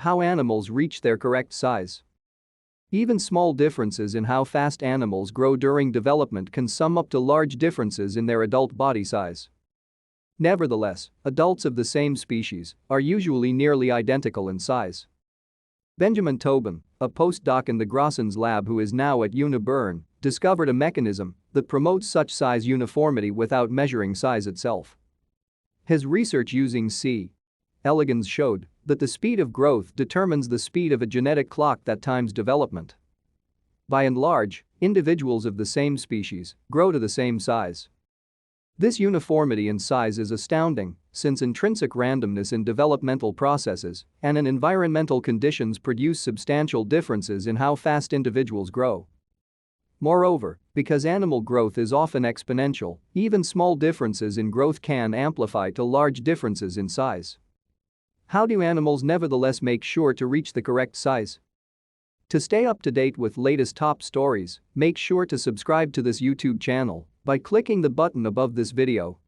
how animals reach their correct size. Even small differences in how fast animals grow during development can sum up to large differences in their adult body size. Nevertheless, adults of the same species are usually nearly identical in size. Benjamin Towbin, a postdoc in the Grosshans lab who is now at Uni Bern, discovered a mechanism that promotes such size uniformity without measuring size itself. His research using C. elegans showed that the speed of growth determines the speed of a genetic clock that times development. By and large, individuals of the same species grow to the same size. This uniformity in size is astounding, since intrinsic randomness in developmental processes and in environmental conditions produce substantial differences in how fast individuals grow. Moreover, because animal growth is often exponential, even small differences in growth can amplify to large differences in size. How do animals nevertheless make sure to reach the correct size? To stay up to date with latest top stories, make sure to subscribe to this YouTube channel by clicking the button above this video.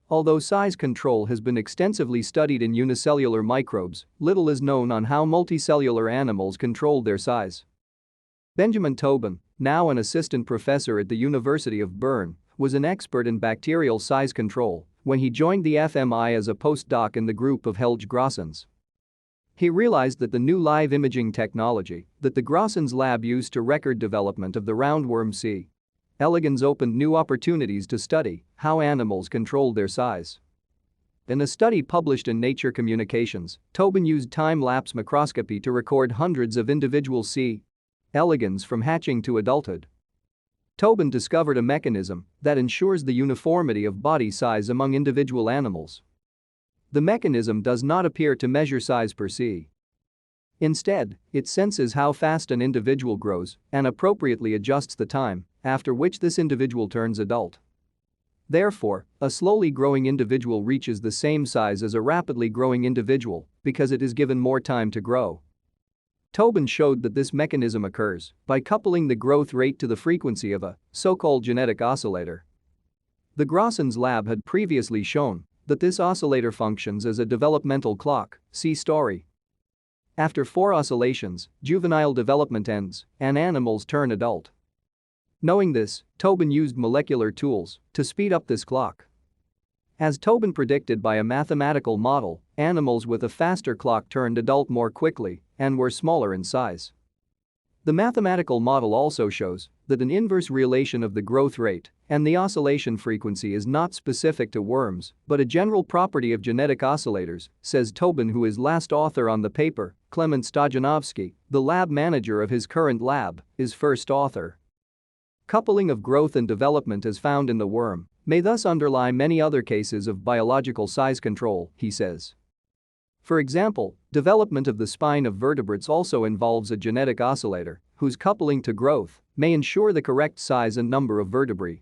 Although size control has been extensively studied in unicellular microbes, little is known on how multicellular animals control their size. Benjamin Towbin, now an assistant professor at the University of Bern, was an expert in bacterial size control when he joined the FMI as a postdoc in the group of Helge Grosshans. He realized that the new live imaging technology that the Grosshans lab used to record development of the roundworm C. elegans opened new opportunities to study how animals controlled their size. In a study published in Nature Communications, Towbin used time-lapse microscopy to record hundreds of individual C. elegans from hatching to adulthood. Towbin discovered a mechanism that ensures the uniformity of body size among individual animals. The mechanism does not appear to measure size per se. Instead, it senses how fast an individual grows and appropriately adjusts the time after which this individual turns adult. Therefore, a slowly growing individual reaches the same size as a rapidly growing individual because it is given more time to grow. Towbin showed that this mechanism occurs by coupling the growth rate to the frequency of a so-called genetic oscillator. The Grosshans lab had previously shown that this oscillator functions as a developmental clock, see story. After 4 oscillations, juvenile development ends and animals turn adult. Knowing this, Towbin used molecular tools to speed up this clock. As Towbin predicted by a mathematical model, animals with a faster clock turned adult more quickly and were smaller in size. The mathematical model also shows that an inverse relation of the growth rate and the oscillation frequency is not specific to worms but a general property of genetic oscillators, says Towbin, who is last author on the paper. Klement Stojanovsky, the lab manager of his current lab, is first author. Coupling of growth and development as found in the worm may thus underlie many other cases of biological size control, he says. For example, development of the spine of vertebrates also involves a genetic oscillator whose coupling to growth may ensure the correct size and number of vertebrae.